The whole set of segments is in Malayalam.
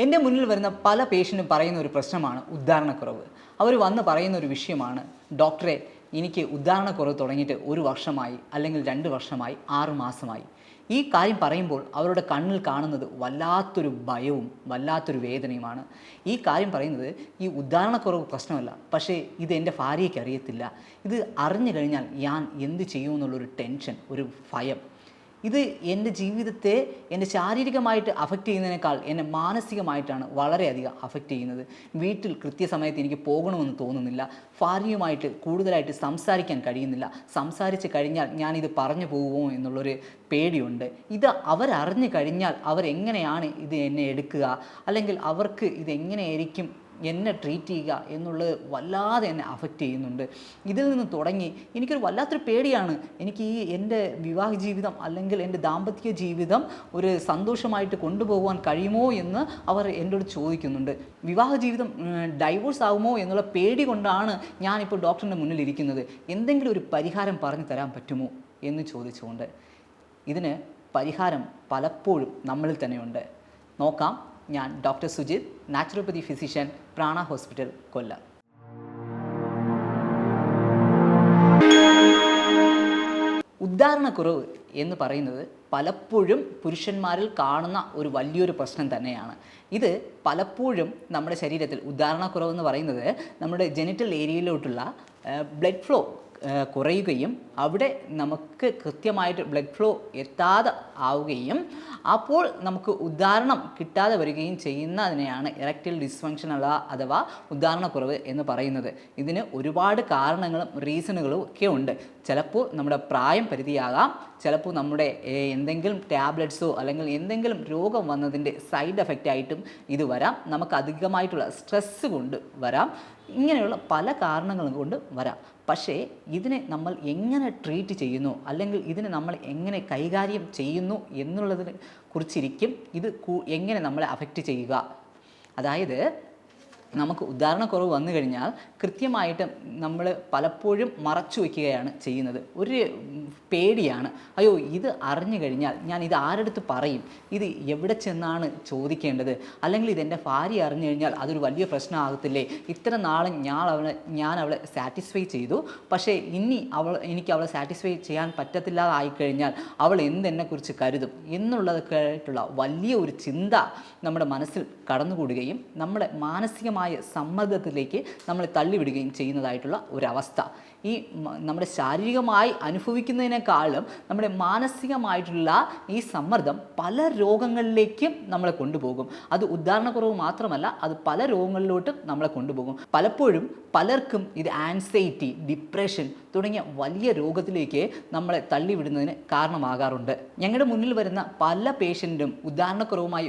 എൻ്റെ മുന്നിൽ വരുന്ന പല പേഷ്യൻറ്റും പറയുന്ന ഒരു പ്രശ്നമാണ് ഉദ്ധാരണക്കുറവ്. അവർ വന്ന് പറയുന്ന ഒരു വിഷയമാണ്, ഡോക്ടറെ എനിക്ക് ഉദ്ധാരണക്കുറവ് തുടങ്ങിയിട്ട് 1 വർഷമായി, അല്ലെങ്കിൽ 2 വർഷമായി, 6 മാസമായി. ഈ കാര്യം പറയുമ്പോൾ അവരുടെ കണ്ണിൽ കാണുന്നത് വല്ലാത്തൊരു ഭയവും വല്ലാത്തൊരു വേദനയുമാണ്. ഈ കാര്യം പറയുന്നത് ഈ ഉദ്ധാരണക്കുറവ് പ്രശ്നമല്ല, പക്ഷേ ഇത് എൻ്റെ ഭാര്യയ്ക്ക് അറിയത്തില്ല. ഇത് അറിഞ്ഞു കഴിഞ്ഞാൽ ഞാൻ എന്ത് ചെയ്യുമെന്നുള്ളൊരു ടെൻഷൻ, ഒരു ഭയം. ഇത് എൻ്റെ ജീവിതത്തെ എൻ്റെ ശാരീരികമായിട്ട് അഫക്റ്റ് ചെയ്യുന്നതിനേക്കാൾ എന്നെ മാനസികമായിട്ടാണ് വളരെയധികം അഫക്റ്റ് ചെയ്യുന്നത്. വീട്ടിൽ കൃത്യസമയത്ത് എനിക്ക് പോകണമെന്ന് തോന്നുന്നില്ല. ഭാര്യയുമായിട്ട് കൂടുതലായിട്ട് സംസാരിക്കാൻ കഴിയുന്നില്ല. സംസാരിച്ച് കഴിഞ്ഞാൽ ഞാനിത് പറഞ്ഞു പോകുമോ എന്നുള്ളൊരു പേടിയുണ്ട്. ഇത് അവരറിഞ്ഞു കഴിഞ്ഞാൽ അവരെങ്ങനെയാണ് ഇത് എന്നെ എടുക്കുക, അല്ലെങ്കിൽ അവർക്ക് ഇതെങ്ങനെയായിരിക്കും എന്നെ ട്രീറ്റ് ചെയ്യുക എന്നുള്ളത് വല്ലാതെ എന്നെ അഫക്റ്റ് ചെയ്യുന്നുണ്ട്. ഇതിൽ നിന്ന് തുടങ്ങി എനിക്കൊരു വല്ലാത്തൊരു പേടിയാണ്. എനിക്ക് ഈ എൻ്റെ വിവാഹ ജീവിതം അല്ലെങ്കിൽ എൻ്റെ ദാമ്പത്യ ജീവിതം ഒരു സന്തോഷമായിട്ട് കൊണ്ടുപോകാൻ കഴിയുമോ എന്ന് അവർ എന്നോട് ചോദിക്കുന്നുണ്ട്. വിവാഹ ജീവിതം ഡൈവോഴ്സ് ആകുമോ എന്നുള്ള പേടി കൊണ്ടാണ് ഞാനിപ്പോൾ ഡോക്ടറിൻ്റെ മുന്നിലിരിക്കുന്നത്. എന്തെങ്കിലും ഒരു പരിഹാരം പറഞ്ഞു തരാൻ പറ്റുമോ എന്ന് ചോദിച്ചുകൊണ്ട്. ഇതിന് പരിഹാരം പലപ്പോഴും നമ്മളിൽ തന്നെയുണ്ട്. നോക്കാം. ഞാൻ doctor Sujith, naturopathy physician, Prana hospital, Kollam. ഉദ്ധാരണക്കുറവ് എന്ന് പറയുന്നത് പലപ്പോഴും പുരുഷന്മാരിൽ കാണുന്ന ഒരു വലിയൊരു പ്രശ്നം തന്നെയാണ്. ഇത് പലപ്പോഴും നമ്മുടെ ശരീരത്തിൽ ഉദ്ധാരണക്കുറവ് എന്ന് പറയുന്നത് നമ്മുടെ ജെനിറ്റൽ ഏരിയയിലോട്ടുള്ള ബ്ലഡ് ഫ്ലോ കുറയുകയും അവിടെ നമുക്ക് കൃത്യമായിട്ട് ബ്ലഡ് ഫ്ലോ എത്താതെ ആവുകയും അപ്പോൾ നമുക്ക് ഉദ്ധാരണം കിട്ടാതെ വരികയും ചെയ്യുന്നതിനെയാണ് ഇറക്റ്റൈൽ ഡിസ്ഫങ്ഷൻ അഥവാ ഉദ്ധാരണക്കുറവ് എന്ന് പറയുന്നത്. ഇതിന് ഒരുപാട് കാരണങ്ങളും റീസണുകളും ഒക്കെ ഉണ്ട്. ചിലപ്പോൾ നമ്മുടെ പ്രായം പരിധിയാകാം, ചിലപ്പോൾ നമ്മുടെ എന്തെങ്കിലും ടാബ്ലറ്റ്സോ അല്ലെങ്കിൽ എന്തെങ്കിലും രോഗം വന്നതിൻ്റെ സൈഡ് എഫക്റ്റ് ആയിട്ടും ഇത് വരാം. നമുക്ക് അധികമായിട്ടുള്ള സ്ട്രെസ്സ് കൊണ്ട് വരാം. ഇങ്ങനെയുള്ള പല കാരണങ്ങളും കൊണ്ട് വരാം. പക്ഷേ ഇതിനെ നമ്മൾ എങ്ങനെ ട്രീറ്റ് ചെയ്യുന്നു, അല്ലെങ്കിൽ ഇതിനെ നമ്മൾ എങ്ങനെ കൈകാര്യം ചെയ്യുന്നു എന്നുള്ളതിനെ കുറിച്ചിരിക്കും ഇത് എങ്ങനെ നമ്മളെ അഫക്റ്റ് ചെയ്യുക. അതായത് നമുക്ക് ഉദ്ധാരണക്കുറവ് വന്നു കഴിഞ്ഞാൽ കൃത്യമായിട്ട് നമ്മൾ പലപ്പോഴും മറച്ചു വയ്ക്കുകയാണ് ചെയ്യുന്നത്. ഒരു പേടിയാണ്, അയ്യോ ഇത് അറിഞ്ഞു കഴിഞ്ഞാൽ ഞാൻ ഇത് ആരെടുത്ത് പറയും, ഇത് എവിടെ ചെന്നാണ് ചോദിക്കേണ്ടത്, അല്ലെങ്കിൽ ഇതെൻ്റെ ഭാര്യ അറിഞ്ഞു കഴിഞ്ഞാൽ അതൊരു വലിയ പ്രശ്നമാകത്തില്ലേ, ഇത്ര നാളും ഞാൻ അവളെ സാറ്റിസ്ഫൈ ചെയ്തു, പക്ഷേ ഇനി എനിക്ക് അവളെ സാറ്റിസ്ഫൈ ചെയ്യാൻ പറ്റത്തില്ലാതായിക്കഴിഞ്ഞാൽ അവൾ എന്തെന്നെക്കുറിച്ച് കരുതും എന്നുള്ളതൊക്കെ ആയിട്ടുള്ള വലിയ ഒരു ചിന്ത നമ്മുടെ മനസ്സിൽ കടന്നുകൂടുകയും നമ്മളെ മാനസികമായ സമ്മർദ്ദത്തിലേക്ക് നമ്മൾ തള്ളിവിടുകയും ചെയ്യുന്നതായിട്ടുള്ള ഒരവസ്ഥ. ഈ നമ്മുടെ ശാരീരികമായി അനുഭവിക്കുന്നതിനേക്കാളും നമ്മുടെ മാനസികമായിട്ടുള്ള ഈ സമ്മർദ്ദം പല രോഗങ്ങളിലേക്കും നമ്മളെ കൊണ്ടുപോകും. അത് ഉദ്ധാരണക്കുറവ് മാത്രമല്ല, അത് പല രോഗങ്ങളിലോട്ടും നമ്മളെ കൊണ്ടുപോകും. പലപ്പോഴും പലർക്കും ഇത് ആൻസൈറ്റി, ഡിപ്രഷൻ തുടങ്ങിയ വലിയ രോഗത്തിലേക്ക് നമ്മളെ തള്ളിവിടുന്നതിന് കാരണമാകാറുണ്ട്. ഞങ്ങളുടെ മുന്നിൽ വരുന്ന പല പേഷ്യൻറ്റും ഉദ്ധാരണക്കുറവുമായി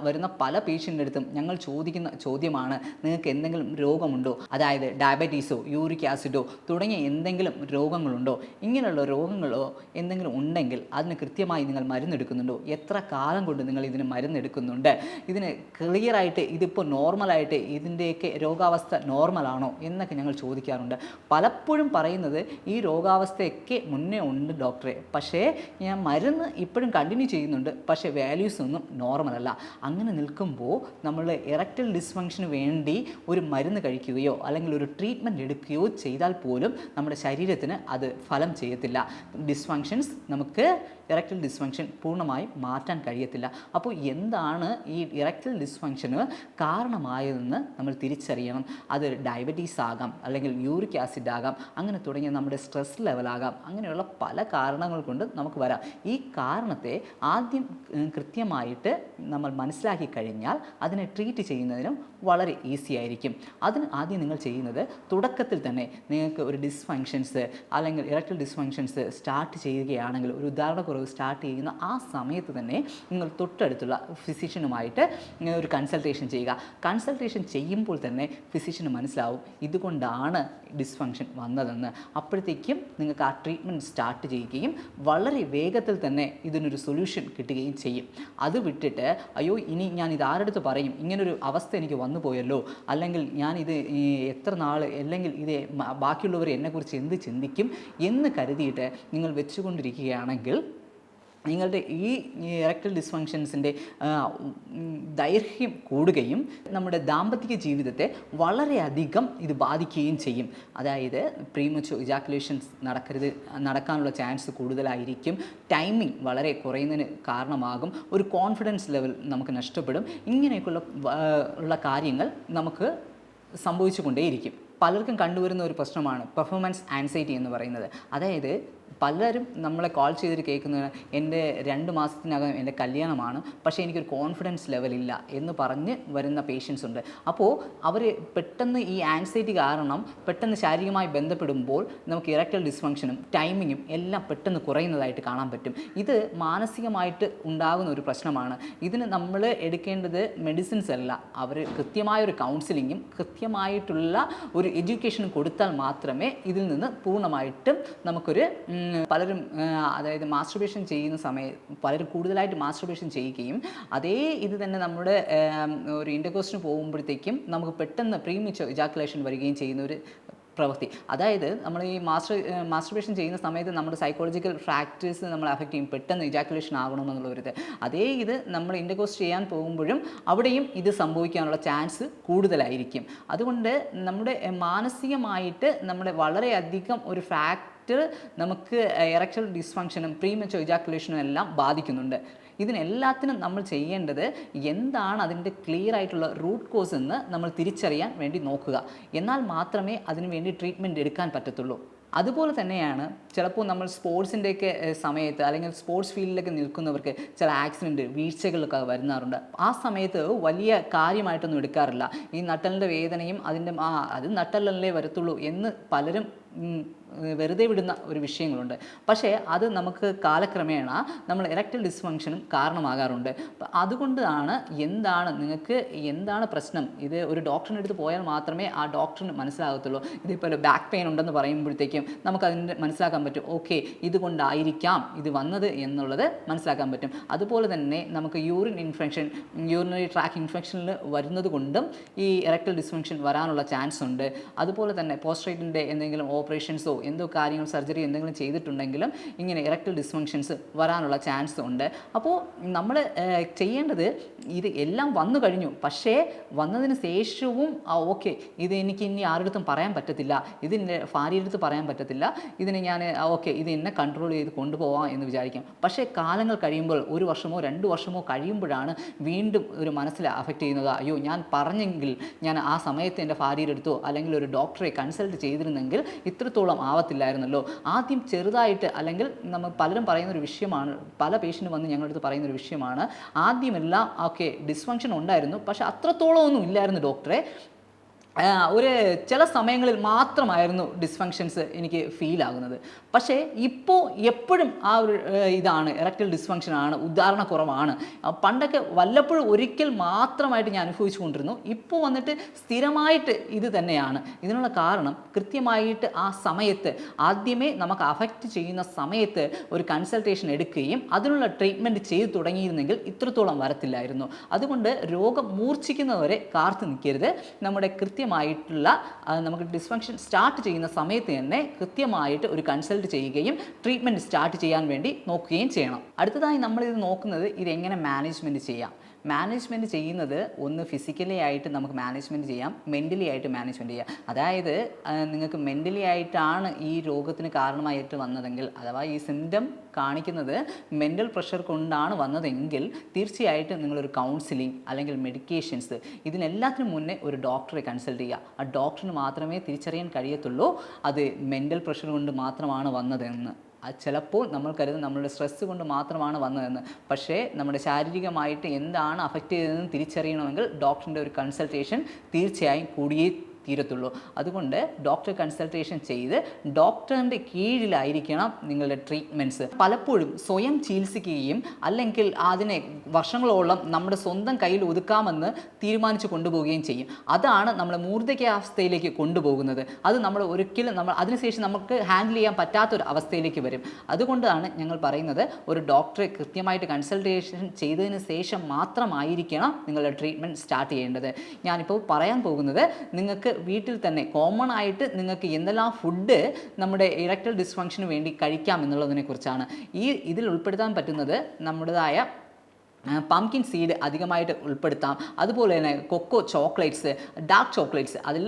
വരുന്ന പല പേഷ്യൻ്റെ അടുത്തും ഞങ്ങൾ ചോദിക്കുന്ന ചോദ്യമാണ്, നിങ്ങൾക്ക് എന്തെങ്കിലും രോഗമുണ്ടോ, അതായത് ഡയബറ്റീസോ യൂറിക് ആസിഡോ തുടങ്ങിയ എന്തെങ്കിലും രോഗങ്ങളുണ്ടോ, ഇങ്ങനെയുള്ള രോഗങ്ങളോ എന്തെങ്കിലും ഉണ്ടെങ്കിൽ അതിന് കൃത്യമായി നിങ്ങൾ മരുന്നെടുക്കുന്നുണ്ടോ, എത്ര കാലം കൊണ്ട് നിങ്ങൾ ഇതിന് മരുന്നെടുക്കുന്നുണ്ട്, ഇതിന് ക്ലിയറായിട്ട് ഇതിപ്പോൾ നോർമലായിട്ട് ഇതിൻ്റെയൊക്കെ രോഗാവസ്ഥ നോർമലാണോ എന്നൊക്കെ ഞങ്ങൾ ചോദിക്കാറുണ്ട്. പലപ്പോഴും പറയുന്നത് ഈ രോഗാവസ്ഥയൊക്കെ മുന്നേ ഉണ്ട് ഡോക്ടറെ, പക്ഷേ ഞാൻ മരുന്ന് ഇപ്പോഴും കണ്ടിന്യൂ ചെയ്യുന്നുണ്ട്, പക്ഷേ വാല്യൂസ് ഒന്നും നോർമലല്ല. അങ്ങനെ നിൽക്കുമ്പോൾ നമ്മൾ ഇറക്റ്റൈൽ ഡിസ്ഫങ്ഷന് വേണ്ടി ഒരു മരുന്ന് കഴിക്കുകയോ അല്ലെങ്കിൽ ഒരു ട്രീറ്റ്മെൻറ്റ് എടുക്കുകയോ ചെയ്താൽ പോലും നമ്മുടെ ശരീരത്തിന് അത് ഫലം ചെയ്യത്തില്ല. ഡിസ്ഫങ്ഷൻസ് നമുക്ക് ഇറക്റ്റൈൽ ഡിസ്ഫങ്ഷൻ പൂർണ്ണമായും മാറ്റാൻ കഴിയത്തില്ല. അപ്പോൾ എന്താണ് ഈ ഇറക്റ്റൈൽ ഡിസ്ഫങ്ഷന് കാരണമായതെന്ന് നമ്മൾ തിരിച്ചറിയണം. അത് ഡയബറ്റീസ് ആകാം, അല്ലെങ്കിൽ യൂറിക് ആസിഡ് ആകാം, അങ്ങനെ തുടങ്ങിയ നമ്മുടെ സ്ട്രെസ് ലെവലാകാം. അങ്ങനെയുള്ള പല കാരണങ്ങൾ കൊണ്ട് നമുക്ക് വരാം. ഈ കാരണത്തെ ആദ്യം കൃത്യമായിട്ട് നമ്മൾ മനസ്സിലാക്കി കഴിഞ്ഞാൽ അതിനെ ട്രീറ്റ് ചെയ്യുന്നതിനും വളരെ ഈസി ആയിരിക്കും. അതിന് ആദ്യം നിങ്ങൾ ചെയ്യുന്നത്, തുടക്കത്തിൽ തന്നെ നിങ്ങൾക്ക് ഒരു ഡിസ്ഫങ്ഷൻസ് അല്ലെങ്കിൽ ഇറക്റ്റൈൽ ഡിസ്ഫങ്ഷൻസ് സ്റ്റാർട്ട് ചെയ്യുകയാണെങ്കിൽ, ഒരു ഉദാഹരണക്കുറവ് സ്റ്റാർട്ട് ചെയ്യുന്ന ആ സമയത്ത് തന്നെ നിങ്ങൾ തൊട്ടടുത്തുള്ള ഫിസിഷ്യനുമായിട്ട് ഒരു കൺസൾട്ടേഷൻ ചെയ്യുക. കൺസൾട്ടേഷൻ ചെയ്യുമ്പോൾ തന്നെ ഫിസിഷ്യന് മനസ്സിലാവും ഇതുകൊണ്ടാണ് ഡിസ്ഫങ്ഷൻ വന്നതെന്ന്. അപ്പോഴത്തേക്കും നിങ്ങൾക്ക് ആ ട്രീറ്റ്മെൻറ്റ് സ്റ്റാർട്ട് ചെയ്യുകയും വളരെ വേഗത്തിൽ തന്നെ ഇതിനൊരു സൊല്യൂഷൻ കിട്ടുകയും ചെയ്യും. അത് വിട്ടിട്ട് അയ്യോ ഇനി ഞാൻ ഇത് ആരെടുത്ത് പറയും, ഇങ്ങനൊരു അവസ്ഥ എനിക്ക് വന്നു പോയല്ലോ, അല്ലെങ്കിൽ ഞാനിത് എത്ര നാൾ, അല്ലെങ്കിൽ ഇത് ബാക്കിയുള്ളവർ എന്നെക്കുറിച്ച് എന്ത് ചിന്തിക്കും എന്ന് കരുതിയിട്ട് നിങ്ങൾ വെച്ചുകൊണ്ടിരിക്കുകയാണെങ്കിൽ നിങ്ങളുടെ ഈ ഇറക്ടൽ ഡിസ്ഫങ്ഷൻസിൻ്റെ ദൈർഘ്യം കൂടുകയും നമ്മുടെ ദാമ്പത്തിക ജീവിതത്തെ വളരെയധികം ഇത് ബാധിക്കുകയും ചെയ്യും. അതായത് പ്രീമച്വർ ഇജാക്കുലേഷൻസ് നടക്കാനുള്ള ചാൻസ് കൂടുതലായിരിക്കും. ടൈമിംഗ് വളരെ കുറയുന്നതിന് കാരണമാകും. ഒരു കോൺഫിഡൻസ് ലെവൽ നമുക്ക് നഷ്ടപ്പെടും. ഇങ്ങനെയൊക്കെയുള്ള കാര്യങ്ങൾ നമുക്ക് സംഭവിച്ചു കൊണ്ടേയിരിക്കും. പലർക്കും കണ്ടുവരുന്ന ഒരു പ്രശ്നമാണ് പെർഫോമൻസ് ആൻസൈറ്റി എന്ന് പറയുന്നത്. അതായത് പലരും നമ്മളെ കോൾ ചെയ്തിട്ട് കേൾക്കുന്നത് എൻ്റെ 2 മാസത്തിനകം എൻ്റെ കല്യാണമാണ്, പക്ഷേ എനിക്കൊരു കോൺഫിഡൻസ് ലെവലില്ല എന്ന് പറഞ്ഞ് വരുന്ന പേഷ്യൻസ് ഉണ്ട്. അപ്പോൾ അവർ പെട്ടെന്ന് ഈ ആൻസൈറ്റി കാരണം പെട്ടെന്ന് ശാരീരികമായി ബന്ധപ്പെടുമ്പോൾ നമുക്ക് ഇറക്ടൽ ഡിസ്ഫങ്ഷനും ടൈമിങ്ങും എല്ലാം പെട്ടെന്ന് കുറയുന്നതായിട്ട് കാണാൻ പറ്റും. ഇത് മാനസികമായിട്ട് ഉണ്ടാകുന്ന ഒരു പ്രശ്നമാണ്. ഇതിന് നമ്മൾ എടുക്കേണ്ടത് മെഡിസിൻസ് അല്ല, അവർ കൃത്യമായൊരു കൗൺസിലിങ്ങും കൃത്യമായിട്ടുള്ള ഒരു എഡ്യൂക്കേഷനും കൊടുത്താൽ മാത്രമേ ഇതിൽ നിന്ന് പൂർണ്ണമായിട്ടും നമുക്കൊരു പലരും അതായത് മാസ്റ്റർബേഷൻ ചെയ്യുന്ന സമയത്ത് പലരും കൂടുതലായിട്ട് മാസ്റ്റർബേഷൻ ചെയ്യുകയും അതേ ഇത് തന്നെ നമ്മുടെ ഒരു ഇൻ്റർകോഴ്സിന് പോകുമ്പോഴത്തേക്കും നമുക്ക് പെട്ടെന്ന് പ്രീമച്വർ ഇജാക്കുലേഷൻ വരികയും ചെയ്യുന്ന ഒരു പ്രവൃത്തി. അതായത് നമ്മൾ ഈ മാസ്റ്റർബേഷൻ ചെയ്യുന്ന സമയത്ത് നമ്മുടെ സൈക്കോളജിക്കൽ ഫാക്ടേഴ്സ് നമ്മളെ അഫക്റ്റ് ചെയ്യും. പെട്ടെന്ന് ഇജാക്കുലേഷൻ ആകണമെന്നുള്ളൊരിത്. അതേ ഇത് നമ്മൾ ഇൻ്റർകോഴ്സ് ചെയ്യാൻ പോകുമ്പോഴും അവിടെയും ഇത് സംഭവിക്കാനുള്ള ചാൻസ് കൂടുതലായിരിക്കും. അതുകൊണ്ട് നമ്മുടെ മാനസികമായിട്ട് നമ്മുടെ വളരെയധികം ഒരു നമുക്ക് ഇറക്ടൽ ഡിസ്ഫങ്ഷനും പ്രീമച്വർ ഇജാക്കുലേഷനും എല്ലാം ബാധിക്കുന്നുണ്ട്. ഇതിനെല്ലാത്തിനും നമ്മൾ ചെയ്യേണ്ടത് എന്താണ് അതിൻ്റെ ക്ലിയർ ആയിട്ടുള്ള റൂട്ട് കോസ് എന്ന് നമ്മൾ തിരിച്ചറിയാൻ വേണ്ടി നോക്കുക. എന്നാൽ മാത്രമേ അതിനു വേണ്ടി ട്രീറ്റ്മെൻറ്റ് എടുക്കാൻ പറ്റത്തുള്ളൂ. അതുപോലെ തന്നെയാണ് ചിലപ്പോൾ നമ്മൾ സ്പോർട്സിൻ്റെയൊക്കെ സമയത്ത് അല്ലെങ്കിൽ സ്പോർട്സ് ഫീൽഡിലൊക്കെ നിൽക്കുന്നവർക്ക് ചില ആക്സിഡൻറ്റ് വീഴ്ചകളൊക്കെ വരുന്നാറുണ്ട്. ആ സമയത്ത് വലിയ കാര്യമായിട്ടൊന്നും എടുക്കാറില്ല. ഈ നട്ടലിൻ്റെ വേദനയും അത് നട്ടലല്ലേ വരത്തുള്ളൂ എന്ന് പലരും വെറുതെ വിടുന്ന ഒരു വിഷയങ്ങളുണ്ട്. പക്ഷേ അത് നമുക്ക് കാലക്രമേണ നമ്മൾ ഇറക്ടൽ ഡിസ്ഫങ്ഷനും കാരണമാകാറുണ്ട്. അതുകൊണ്ടാണ് നിങ്ങൾക്ക് എന്താണ് പ്രശ്നം, ഇത് ഒരു ഡോക്ടറിൻ്റെ അടുത്ത് പോയാൽ മാത്രമേ ആ ഡോക്ടറിന് മനസ്സിലാകത്തുള്ളൂ. ഇതിപ്പോൾ ബാക്ക് പെയിൻ ഉണ്ടെന്ന് പറയുമ്പോഴത്തേക്കും നമുക്കതിൻ്റെ മനസ്സിലാക്കാൻ പറ്റും, ഓക്കെ ഇതുകൊണ്ടായിരിക്കാം ഇത് വന്നത് എന്നുള്ളത് മനസ്സിലാക്കാൻ പറ്റും. അതുപോലെ തന്നെ നമുക്ക് യൂറിനറി ട്രാക്ക് ഇൻഫെക്ഷനിൽ വരുന്നത് കൊണ്ടും ഈ ഇറക്ടൽ ഡിസ്ഫങ്ഷൻ വരാനുള്ള ചാൻസ് ഉണ്ട്. അതുപോലെ തന്നെ പോസ്ട്രേറ്റിൻ്റെ എന്തെങ്കിലും ഓപ്പറേഷൻസോ എന്തോ കാര്യങ്ങൾ സർജറി എന്തെങ്കിലും ചെയ്തിട്ടുണ്ടെങ്കിലും ഇങ്ങനെ ഇറക്ടൽ ഡിസ്ഫങ്ഷൻസ് വരാനുള്ള ചാൻസ് ഉണ്ട്. അപ്പോൾ നമ്മൾ ചെയ്യേണ്ടത് ഇത് എല്ലാം വന്നു കഴിഞ്ഞു, പക്ഷേ വന്നതിന് ശേഷവും ഓക്കെ ഇത് എനിക്ക് ഇനി ആരുടെടുത്തും പറയാൻ പറ്റത്തില്ല, ഇതിൻ്റെ ഭാര്യയെടുത്ത് പറയാൻ പറ്റത്തില്ല, ഇതിനെ ഞാൻ ഓക്കെ ഇത് എന്നെ കൺട്രോൾ ചെയ്ത് കൊണ്ടുപോകാം എന്ന് വിചാരിക്കാം. പക്ഷേ കാലങ്ങൾ കഴിയുമ്പോൾ 1 വർഷമോ 2 വർഷമോ കഴിയുമ്പോഴാണ് വീണ്ടും ഒരു മനസ്സിൽ അഫക്റ്റ് ചെയ്യുന്നത്. അയ്യോ ഞാൻ പറഞ്ഞെങ്കിൽ ഞാൻ ആ സമയത്ത് എൻ്റെ ഭാര്യയെടുത്തോ അല്ലെങ്കിൽ ഒരു ഡോക്ടറെ കൺസൾട്ട് ചെയ്തിരുന്നെങ്കിൽ ഇത്രത്തോളം ആവത്തില്ലായിരുന്നല്ലോ. ആദ്യം ചെറുതായിട്ട് അല്ലെങ്കിൽ നമ്മൾ പലരും പറയുന്നൊരു വിഷയമാണ്, പല പേഷ്യൻ്റ് വന്ന് ഞങ്ങളുടെ അടുത്ത് പറയുന്നൊരു വിഷയമാണ്, ആദ്യമെല്ലാം ഓക്കെ ഡിസ്ഫങ്ഷൻ ഉണ്ടായിരുന്നു പക്ഷേ അത്രത്തോളം ഒന്നും ഇല്ലായിരുന്നു ഡോക്ടറെ, ഒരു ചില സമയങ്ങളിൽ മാത്രമായിരുന്നു ഡിസ്ഫങ്ഷൻസ് എനിക്ക് ഫീൽ ആകുന്നത്. പക്ഷേ ഇപ്പോൾ എപ്പോഴും ആ ഒരു ഇതാണ് ഇറക്ടൽ ഡിസ്ഫങ്ഷനാണ്, ഉദാഹരണക്കുറവാണ്. പണ്ടൊക്കെ വല്ലപ്പോഴും ഒരിക്കൽ മാത്രമായിട്ട് ഞാൻ അനുഭവിച്ചു കൊണ്ടിരുന്നു. ഇപ്പോൾ വന്നിട്ട് സ്ഥിരമായിട്ട് ഇത് തന്നെയാണ്. ഇതിനുള്ള കാരണം കൃത്യമായിട്ട് ആ സമയത്ത് ആദ്യമേ നമുക്ക് അഫക്റ്റ് ചെയ്യുന്ന സമയത്ത് ഒരു കൺസൾട്ടേഷൻ എടുക്കുകയും അതിനുള്ള ട്രീറ്റ്മെൻറ്റ് ചെയ്തു തുടങ്ങിയിരുന്നെങ്കിൽ ഇത്രത്തോളം വരത്തില്ലായിരുന്നു. അതുകൊണ്ട് രോഗം മൂർച്ഛിക്കുന്നവരെ കാത്തു നിൽക്കരുത്. നമ്മുടെ നമുക്ക് ഡിസ്ഫങ്ഷൻ സ്റ്റാർട്ട് ചെയ്യുന്ന സമയത്ത് തന്നെ കൃത്യമായിട്ട് ഒരു കൺസൾട്ട് ചെയ്യുകയും ട്രീറ്റ്മെൻറ്റ് സ്റ്റാർട്ട് ചെയ്യാൻ വേണ്ടി നോക്കുകയും ചെയ്യണം. അടുത്തതായി നമ്മളിത് നോക്കുന്നത് ഇതെങ്ങനെ മാനേജ്മെൻറ്റ് ചെയ്യാം. മാനേജ്മെൻറ്റ് ചെയ്യുന്നത് ഒന്ന് ഫിസിക്കലി ആയിട്ട് നമുക്ക് മാനേജ്മെൻറ്റ് ചെയ്യാം, മെൻ്റലി ആയിട്ട് മാനേജ്മെൻറ്റ് ചെയ്യാം. അതായത് നിങ്ങൾക്ക് മെൻ്റലി ആയിട്ടാണ് ഈ രോഗത്തിന് കാരണമായിട്ട് വന്നതെങ്കിൽ അഥവാ ഈ സിംറ്റം കാണിക്കുന്നത് മെൻ്റൽ പ്രഷർ കൊണ്ടാണ് വന്നതെങ്കിൽ തീർച്ചയായിട്ടും നിങ്ങളൊരു കൗൺസിലിംഗ് അല്ലെങ്കിൽ മെഡിക്കേഷൻസ് ഇതിനെല്ലാത്തിനും മുന്നേ ഒരു ഡോക്ടറെ കൺസൾട്ട് ചെയ്യുക. ആ ഡോക്ടറിന് മാത്രമേ തിരിച്ചറിയാൻ കഴിയത്തുള്ളൂ അത് മെൻ്റൽ പ്രഷർ കൊണ്ട് മാത്രമാണ് വന്നതെന്ന്. ചിലപ്പോൾ നമ്മൾ കരുതും നമ്മളുടെ സ്ട്രെസ്സ് കൊണ്ട് മാത്രമാണ് വന്നതെന്ന്. പക്ഷേ നമ്മുടെ ശാരീരികമായിട്ട് എന്താണ് അഫക്റ്റ് ചെയ്തതെന്ന് തിരിച്ചറിയണമെങ്കിൽ ഡോക്ടറിൻ്റെ ഒരു കൺസൾട്ടേഷൻ തീർച്ചയായും കൂടിയേ തീരത്തുള്ളൂ. അതുകൊണ്ട് ഡോക്ടർ കൺസൾട്ടേഷൻ ചെയ്ത് ഡോക്ടറിൻ്റെ കീഴിലായിരിക്കണം നിങ്ങളുടെ ട്രീറ്റ്മെൻറ്റ്സ്. പലപ്പോഴും സ്വയം ചികിത്സിക്കുകയും അല്ലെങ്കിൽ അതിനെ വർഷങ്ങളോളം നമ്മുടെ സ്വന്തം കയ്യിൽ ഒതുക്കാമെന്ന് തീരുമാനിച്ച് കൊണ്ടുപോവുകയും ചെയ്യും. അതാണ് നമ്മളെ മൂർദ്ധക്യാവസ്ഥയിലേക്ക് കൊണ്ടുപോകുന്നത്. അത് നമ്മൾ ഒരിക്കലും അതിനുശേഷം നമുക്ക് ഹാൻഡിൽ ചെയ്യാൻ പറ്റാത്തൊരു അവസ്ഥയിലേക്ക് വരും. അതുകൊണ്ടാണ് ഞങ്ങൾ പറയുന്നത് ഒരു ഡോക്ടറെ കൃത്യമായിട്ട് കൺസൾട്ടേഷൻ ചെയ്തതിന് ശേഷം മാത്രമായിരിക്കണം നിങ്ങളുടെ ട്രീറ്റ്മെൻറ്റ് സ്റ്റാർട്ട് ചെയ്യേണ്ടത്. ഞാനിപ്പോൾ പറയാൻ പോകുന്നത് നിങ്ങൾക്ക് വീട്ടിൽ തന്നെ കോമൺ ആയിട്ട് നിങ്ങൾക്ക് എന്തെല്ലാം ഫുഡ് നമ്മുടെ ഇറക്ടൽ ഡിസ്ഫങ്ഷന് വേണ്ടി കഴിക്കാം എന്നുള്ളതിനെ കുറിച്ചാണ്. ഇതിൽ ഉൾപ്പെടുത്താൻ പറ്റുന്നത് നമ്മുടേതായ പംകിൻ സീഡ് അധികമായിട്ട് ഉൾപ്പെടുത്താം. അതുപോലെ തന്നെ കൊക്കോ ചോക്ലേറ്റ്സ്, ഡാർക്ക് ചോക്ലേറ്റ്സ്, അതിൽ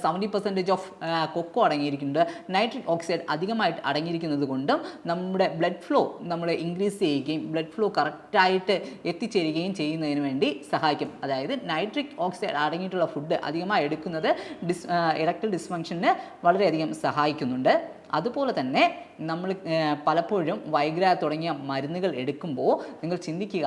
70% ഓഫ് കൊക്കോ അടങ്ങിയിരിക്കുന്നുണ്ട്. നൈട്രിക് ഓക്സൈഡ് അധികമായിട്ട് അടങ്ങിയിരിക്കുന്നത് കൊണ്ടും നമ്മുടെ ബ്ലഡ് ഫ്ലോ നമ്മൾ ഇൻക്രീസ് ചെയ്യുകയും ബ്ലഡ് ഫ്ലോ കറക്റ്റായിട്ട് എത്തിച്ചേരുകയും ചെയ്യുന്നതിന് വേണ്ടി സഹായിക്കും. അതായത് നൈട്രിക് ഓക്സൈഡ് അടങ്ങിയിട്ടുള്ള ഫുഡ് അധികമായി എടുക്കുന്നത് ഇറക്ടൽ ഡിസ്ഫങ്ഷന് വളരെയധികം സഹായിക്കുന്നുണ്ട്. അതുപോലെ തന്നെ നമ്മൾ പലപ്പോഴും വൈഗ്ര തുടങ്ങിയ മരുന്നുകൾ എടുക്കുമ്പോൾ നിങ്ങൾ ചിന്തിക്കുക,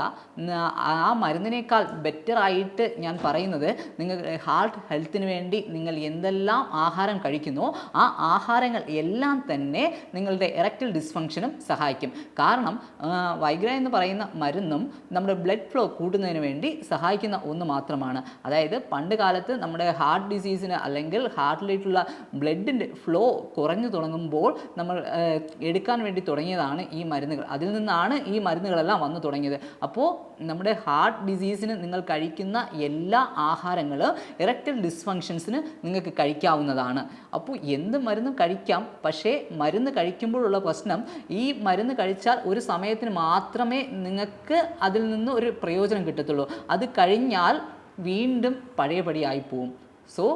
ആ മരുന്നിനേക്കാൾ ബെറ്ററായിട്ട് ഞാൻ പറയുന്നത് നിങ്ങൾ ഹാർട്ട് ഹെൽത്തിന് വേണ്ടി നിങ്ങൾ എന്തെല്ലാം ആഹാരം കഴിക്കുന്നോ ആ ആഹാരങ്ങൾ എല്ലാം തന്നെ നിങ്ങളുടെ ഇറക്ടൽ ഡിസ്ഫങ്ഷനും സഹായിക്കും. കാരണം വൈഗ്ര എന്ന് പറയുന്ന മരുന്നും നമ്മുടെ ബ്ലഡ് ഫ്ലോ കൂട്ടുന്നതിന് വേണ്ടി സഹായിക്കുന്ന ഒന്ന് മാത്രമാണ്. അതായത് പണ്ട് കാലത്ത് നമ്മുടെ ഹാർട്ട് ഡിസീസിന് അല്ലെങ്കിൽ ഹാർട്ടിലേക്കുള്ള ബ്ലഡിൻ്റെ ഫ്ലോ കുറഞ്ഞു തുടങ്ങുമ്പോൾ നമ്മൾ എടുക്കാൻ വേണ്ടി തുടങ്ങിയതാണ് ഈ മരുന്നുകൾ. അതിൽ നിന്നാണ് ഈ മരുന്നുകളെല്ലാം വന്നു തുടങ്ങിയത്. അപ്പോൾ നമ്മുടെ ഹാർട്ട് ഡിസീസിന് നിങ്ങൾ കഴിക്കുന്ന എല്ലാ ആഹാരങ്ങളും ഇറക്ടൽ ഡിസ്ഫങ്ഷൻസിന് നിങ്ങൾക്ക് കഴിക്കാവുന്നതാണ്. അപ്പോൾ എന്ത് മരുന്നും കഴിക്കാം. പക്ഷേ മരുന്ന് കഴിക്കുമ്പോഴുള്ള പ്രശ്നം, ഈ മരുന്ന് കഴിച്ചാൽ ഒരു സമയത്തിന് മാത്രമേ നിങ്ങൾക്ക് അതിൽ നിന്ന് ഒരു പ്രയോജനം കിട്ടത്തുള്ളൂ. അത് കഴിഞ്ഞാൽ വീണ്ടും പഴയപടിയായി പോവും. സോ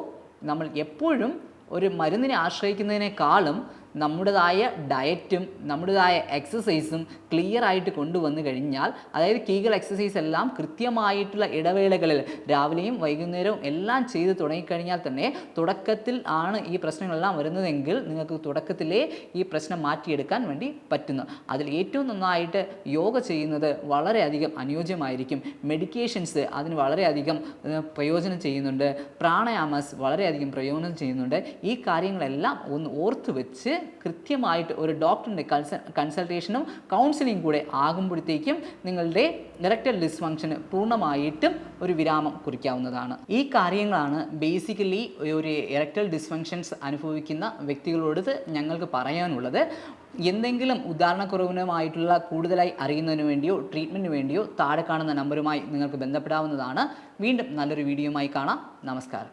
നമ്മൾ എപ്പോഴും ഒരു മരുന്നിനെ ആശ്രയിക്കുന്നതിനേക്കാളും നമ്മുടേതായ ഡയറ്റും നമ്മുടേതായ എക്സസൈസും ക്ലിയർ ആയിട്ട് കൊണ്ടുവന്നു കഴിഞ്ഞാൽ, അതായത് കീഗൽ എക്സസൈസ് എല്ലാം കൃത്യമായിട്ടുള്ള ഇടവേളകളിൽ രാവിലെയും വൈകുന്നേരവും എല്ലാം ചെയ്ത് തുടങ്ങിക്കഴിഞ്ഞാൽ തന്നെ തുടക്കത്തിൽ ആണ് ഈ പ്രശ്നങ്ങളെല്ലാം വരുന്നതെങ്കിൽ നിങ്ങൾക്ക് തുടക്കത്തിലേ ഈ പ്രശ്നം മാറ്റിയെടുക്കാൻ വേണ്ടി പറ്റുന്നു. അതിൽ ഏറ്റവും നന്നായിട്ട് യോഗ ചെയ്യുന്നത് വളരെയധികം അനുയോജ്യമായിരിക്കും. മെഡിക്കേഷൻസ് അതിന് വളരെയധികം പ്രയോജനം ചെയ്യുന്നുണ്ട്. പ്രാണായാമസ് വളരെയധികം പ്രയോജനം ചെയ്യുന്നുണ്ട്. ഈ കാര്യങ്ങളെല്ലാം ഒന്ന് ഓർത്ത് വെച്ച് കൃത്യമായിട്ട് ഒരു ഡോക്ടറിൻ്റെ കൺസൾട്ടേഷനും കൗൺസിലിംഗ് കൂടെ ആകുമ്പോഴത്തേക്കും നിങ്ങളുടെ ഇറക്ടൽ ഡിസ്ഫങ്ഷന് പൂർണ്ണമായിട്ടും ഒരു വിരാമം കുറിക്കാവുന്നതാണ്. ഈ കാര്യങ്ങളാണ് ബേസിക്കലി ഒരു ഇറക്ടൽ ഡിസ്ഫങ്ഷൻസ് അനുഭവിക്കുന്ന വ്യക്തികളോട് ഞങ്ങൾക്ക് പറയാനുള്ളത്. എന്തെങ്കിലും ഉദാഹരണക്കുറവിനുമായിട്ടുള്ള കൂടുതലായി അറിയുന്നതിന് വേണ്ടിയോ ട്രീറ്റ്മെൻറ്റിന് വേണ്ടിയോ താഴെ കാണുന്ന നമ്പറുമായി നിങ്ങൾക്ക് ബന്ധപ്പെടാവുന്നതാണ്. വീണ്ടും നല്ലൊരു വീഡിയോയുമായി കാണാം. നമസ്കാരം.